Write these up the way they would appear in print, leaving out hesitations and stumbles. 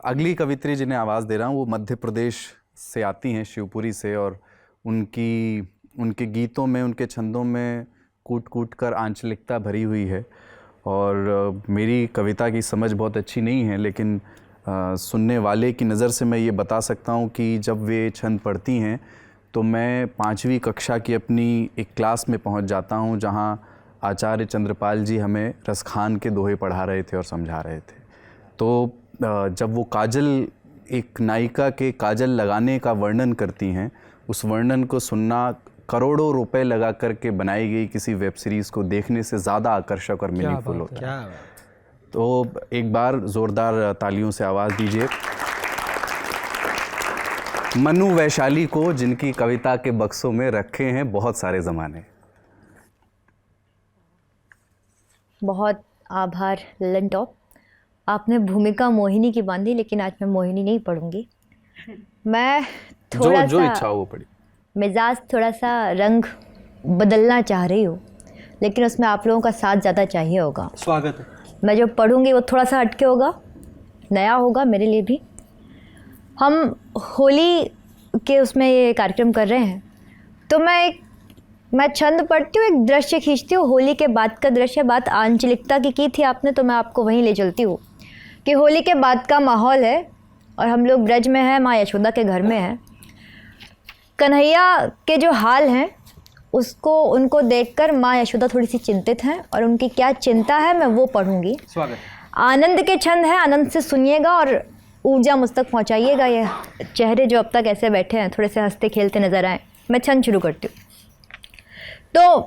अगली कवित्री जिन्हें आवाज़ दे रहा हूँ वो मध्य प्रदेश से आती हैं, शिवपुरी से, और उनके गीतों में, उनके छंदों में कूट कूट कर आंचलिकता भरी हुई है। और मेरी कविता की समझ बहुत अच्छी नहीं है, लेकिन सुनने वाले की नज़र से मैं ये बता सकता हूँ कि जब वे छंद पढ़ती हैं तो मैं 5वीं कक्षा की अपनी एक क्लास में पहुँच जाता हूँ, जहाँ आचार्य चंद्रपाल जी हमें रसखान के दोहे पढ़ा रहे थे और समझा रहे थे। तो जब वो काजल, एक नायिका के काजल लगाने का वर्णन करती हैं, उस वर्णन को सुनना करोड़ों रुपए लगा करके बनाई गई किसी वेब सीरीज़ को देखने से ज़्यादा आकर्षक और मीनिंगफुल होता है। तो एक बार ज़ोरदार तालियों से आवाज़ दीजिए मनु वैशाली को, जिनकी कविता के बक्सों में रखे हैं बहुत सारे ज़माने। बहुत आभार ललन टॉप, आपने भूमिका मोहिनी की बांधी, लेकिन आज मैं मोहिनी नहीं पढ़ूंगी। मैं थोड़ा जो इच्छा हो वो पढ़ी। मिजाज थोड़ा सा रंग बदलना चाह रही हूँ, लेकिन उसमें आप लोगों का साथ ज़्यादा चाहिए होगा। स्वागत है। मैं जो पढ़ूंगी वो थोड़ा सा हटके होगा, नया होगा मेरे लिए भी। हम होली के उसमें ये कार्यक्रम कर रहे हैं, तो मैं छंद पढ़ती हूँ, एक दृश्य खींचती हूँ, होली के बाद का दृश्य। बात आंचलिकता की थी आपने, तो मैं आपको वहीं ले चलती हूँ कि होली के बाद का माहौल है और हम लोग ब्रज में हैं, माँ यशोदा के घर में हैं। कन्हैया के जो हाल हैं उनको देखकर माँ यशोदा थोड़ी सी चिंतित हैं, और उनकी क्या चिंता है मैं वो पढ़ूंगी। स्वागत। आनंद के छंद हैं, आनंद से सुनिएगा और ऊर्जा मुझ तक पहुँचाइएगा। ये चेहरे जो अब तक ऐसे बैठे हैं थोड़े से हंसते खेलते नज़र आए। मैं छंद शुरू करती हूँ। तो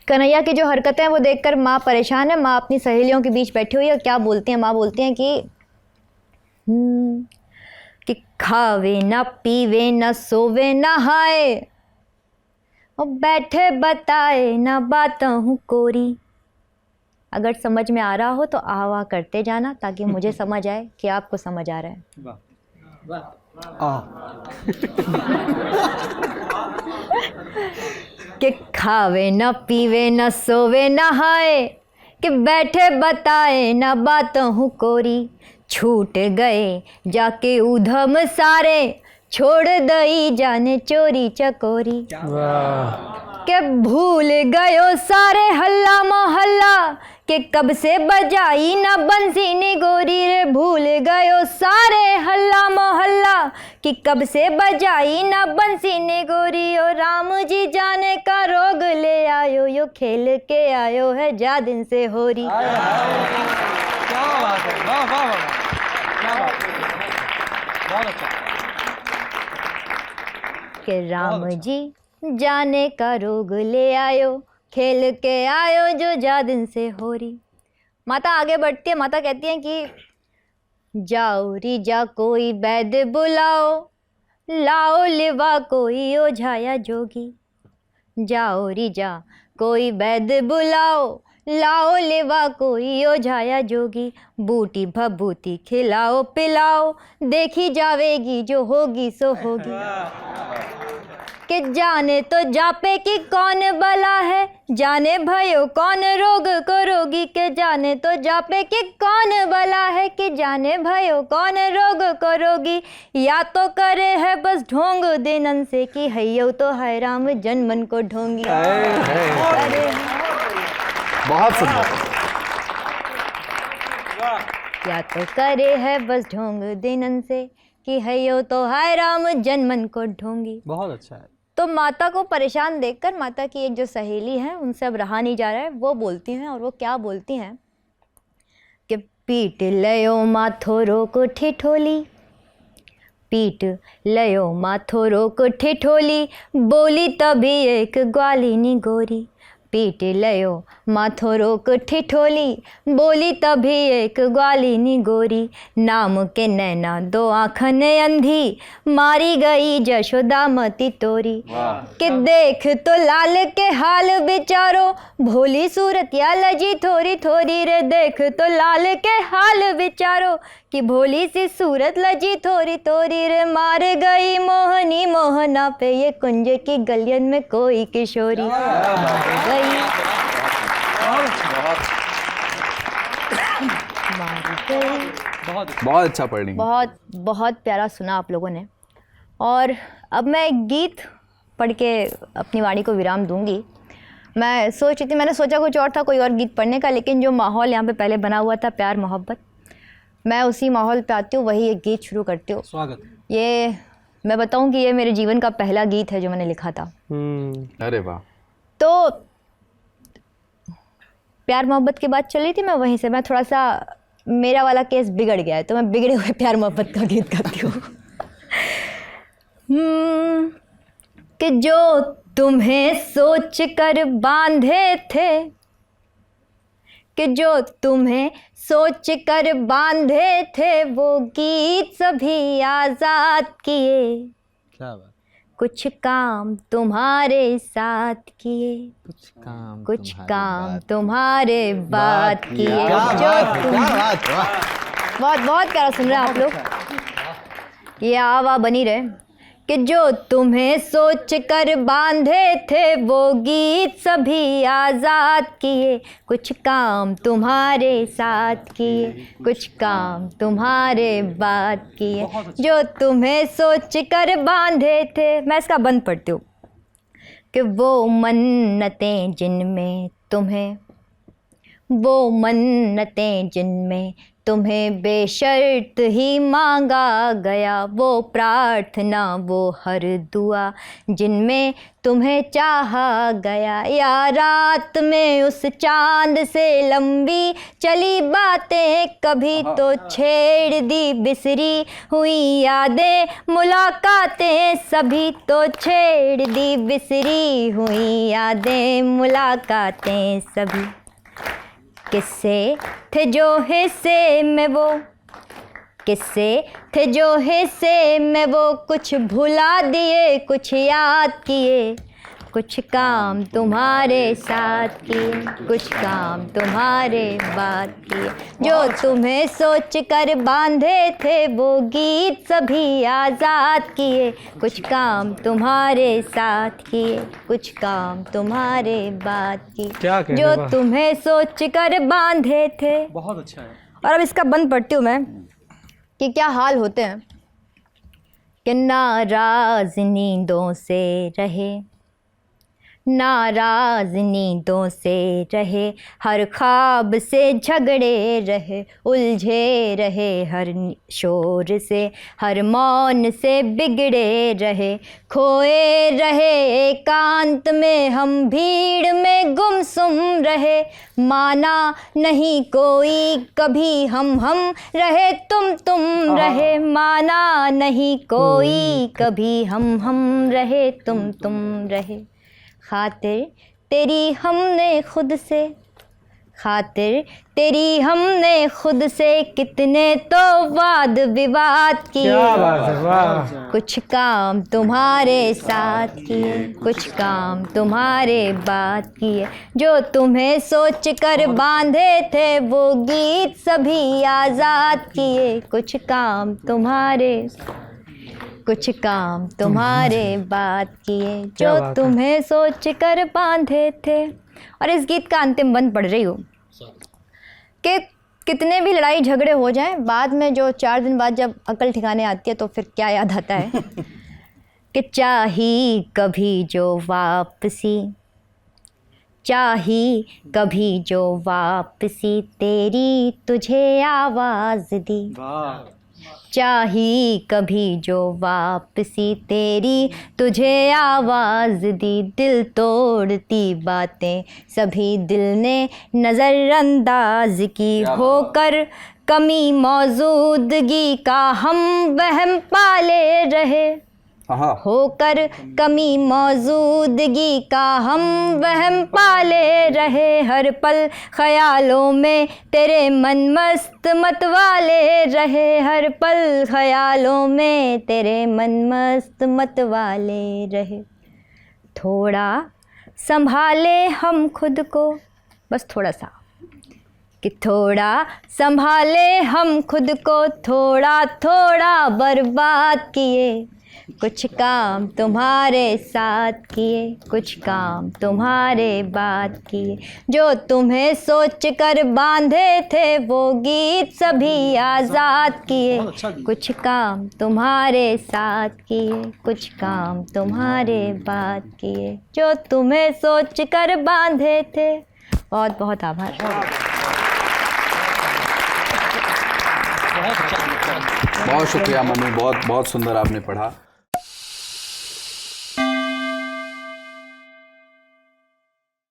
कन्हैया की जो हरकतें हैं वो देखकर माँ परेशान है। माँ अपनी सहेलियों के बीच बैठी हुई है। क्या बोलती हैं? माँ बोलती हैं कि खावे ना पीवे ना सोवे ना हाय, और बैठे बताए ना बातों कोरी। अगर समझ में आ रहा हो तो आह वाह करते जाना, ताकि मुझे समझ आए कि आपको समझ आ रहा है। वाह कि खावे न पीवे न सोवे न हाय, कि बैठे बताए न बातों कोरी। छूट गए जाके उधम सारे, छोड़ दई जाने चोरी चकोरी। के भूल गयो सारे हल्ला मोहल्ला, कि कब से बजाई ना बंसी नी गोरी रे। भूल गयो सारे हल्ला मोहल्ला, कि कब से बजाई ना बंसी नी गोरी। ओ राम जी जाने का रोग ले आयो, यो खेल के आयो है जा दिन से होरी। क्या बात है, वाह वाह वाह, क्या बात है, बहुत अच्छा। कि राम जी जाने का रोग ले आयो, खेल के आयो जो जा दिन से हो रही। माता आगे बढ़ती है। माता कहती हैं कि जाओ री जा कोई वैद्य बुलाओ, लाओ लिवा कोई ओझाया जोगी। जाओ री जा कोई वैद्य बुलाओ, लाओ लिवा कोई ओझाया जोगी। बूटी भभूति खिलाओ पिलाओ, देखी जावेगी जो होगी सो होगी। कि जाने तो जापे कि कौन बला है, जाने भयो कौन रोग को रोगी। के जाने तो जापे कि कौन बला है, कि जाने भयो कौन रोग को रोगी। या तो करे है बस ढोंग दिनन से, कि हैयो तो है राम जनमन को ढोंगी। बहुत सुंदर। या तो करे है बस ढोंग दिनन से, कि हैयो तो है राम जनमन को ढोंगी। बहुत अच्छा है। तो माता को परेशान देखकर माता की एक जो सहेली है, उनसे अब रहा नहीं जा रहा है, वो बोलती हैं। और वो क्या बोलती हैं कि पीट लयो माथोरो को ठिठोली, पीट लयो माथोरो को ठिठोली। बोली तभी एक ग्वालिनी गोरी, पीट लयो माथोरो को ठिठोली। बोली तभी एक ग्वालिनी गोरी। नाम के नैना दो आँखन अंधी, मारी गई जशोदा मती तोरी। कि देख तो लाल के हाल बेचारो, भोली सूरत या लजी थोरी थोरी रे। देख तो लाल के हाल बेचारो, कि भोली सी सूरत लजी थोरी थोरी रे। मार गई मोहनी मोहना पे, ये कुंज की गलियन में कोई किशोरी। मार गई मार गई बहुत अच्छा पढ़ रही हैं। बहुत बहुत प्यारा सुना आप लोगों ने। और अब मैं एक गीत पढ़ के अपनी वाणी को विराम दूंगी। मैं सोच रही थी, मैंने सोचा कुछ और था, कोई और गीत पढ़ने का, लेकिन जो माहौल यहाँ पे पहले बना हुआ था प्यार मोहब्बत, मैं उसी माहौल पे आती हूँ, वही एक गीत शुरू करती हूँ। स्वागत। ये मैं बताऊँ कि ये मेरे जीवन का पहला गीत है जो मैंने लिखा था। अरे वाह। तो प्यार मोहब्बत की बात चल रही थी, मैं वहीं से, मैं थोड़ा सा, मेरा वाला केस बिगड़ गया है तो मैं बिगड़े हुए प्यार मोहब्बत का गीत गाती हूँ। कि जो तुम्हें सोच कर बांधे थे, कि जो तुम्हें सोच कर बांधे थे वो गीत सभी आज़ाद किए, क्या बात। कुछ काम तुम्हारे साथ किए, कुछ काम तुम्हारे बात किए। जो तुम बहुत बहुत प्यारा सुन रहे हैं आप लोग, ये आवा बनी रहे। कि जो तुम्हें सोच कर बांधे थे वो गीत सभी आज़ाद किए, कुछ काम तुम्हारे साथ किए, कुछ काम तुम्हारे बात किए। जो तुम्हें सोच कर बांधे थे, मैं इसका बंद पढ़ती हूँ। कि वो मन्नतें जिनमें तुम्हें, वो मन्नतें जिनमें तुम्हें बेशर्त ही मांगा गया, वो प्रार्थना वो हर दुआ जिनमें तुम्हें चाहा गया, या रात में उस चांद से लंबी चली बातें, कभी तो छेड़ दी बिसरी हुई यादें मुलाकातें, सभी तो छेड़ दी बिसरी हुई यादें मुलाकातें सभी। किस्से थे जो हिस्से में वो, किस्से थे जो हिस्से में वो, कुछ भुला दिए कुछ याद किए, कुछ काम तुम्हारे साथ किए, कुछ काम तुम्हारे बात किए। जो तुम्हें सोच कर बांधे थे वो गीत सभी आज़ाद किए, कुछ काम तुम्हारे साथ किए, कुछ काम तुम्हारे बात किए। जो तुम्हें सोच कर बांधे थे। बहुत अच्छा है। और अब इसका बंद पढ़ती हूँ मैं, कि क्या हाल होते हैं। कि नाराज़ नींदों से रहे, नाराज़ नींदों से रहे, हर ख्वाब से झगड़े रहे, उलझे रहे हर शोर से, हर मौन से बिगड़े रहे, खोए रहे एकांत में हम, भीड़ में गुमसुम रहे, माना नहीं कोई कभी हम रहे, तुम रहे, माना नहीं कोई कभी हम रहे, तुम रहे। खातिर तेरी हमने खुद से, खातिर तेरी हमने खुद से कितने तो वाद विवाद किए, कुछ काम तुम्हारे साथ किए, कुछ काम तुम्हारे बात किए। जो तुम्हें सोच कर बांधे थे वो गीत सभी आज़ाद किए, कुछ काम तुम्हारे, कुछ काम तुम्हारे बात किए, जो तुम्हें सोच कर बांधे थे। और इस गीत का अंतिम बंद पढ़ रही हूँ कि कितने भी लड़ाई झगड़े हो जाएं, बाद में जो 4 दिन बाद जब अकल ठिकाने आती है तो फिर क्या याद आता है। कि चाही कभी जो वापसी, चाही कभी जो वापसी, तेरी तुझे आवाज़ दी, चाही कभी जो वापसी, तेरी तुझे आवाज़ दी। दिल तोड़ती बातें सभी दिल ने नज़रअंदाज की, होकर कमी मौजूदगी का हम वहम पाले रहे, होकर कमी मौजूदगी का हम वहम पाले रहे। हर पल ख़यालों में तेरे मन मस्त मत वाले रहे, हर पल ख़यालों में तेरे मन मस्त मत वाले रहे। थोड़ा संभाले हम खुद को, बस थोड़ा सा, कि थोड़ा संभाले हम खुद को, थोड़ा थोड़ा बर्बाद किए, कुछ काम तुम्हारे साथ किए, कुछ काम तुम्हारे बात किए, जो तुम्हें सोच कर बांधे थे वो गीत सभी आज़ाद किए, कुछ काम तुम्हारे साथ किए, कुछ काम तुम्हारे बात किए, जो तुम्हें सोच कर बांधे थे। बहुत बहुत आभार। बहुत शुक्रिया मनु, बहुत बहुत सुंदर आपने पढ़ा।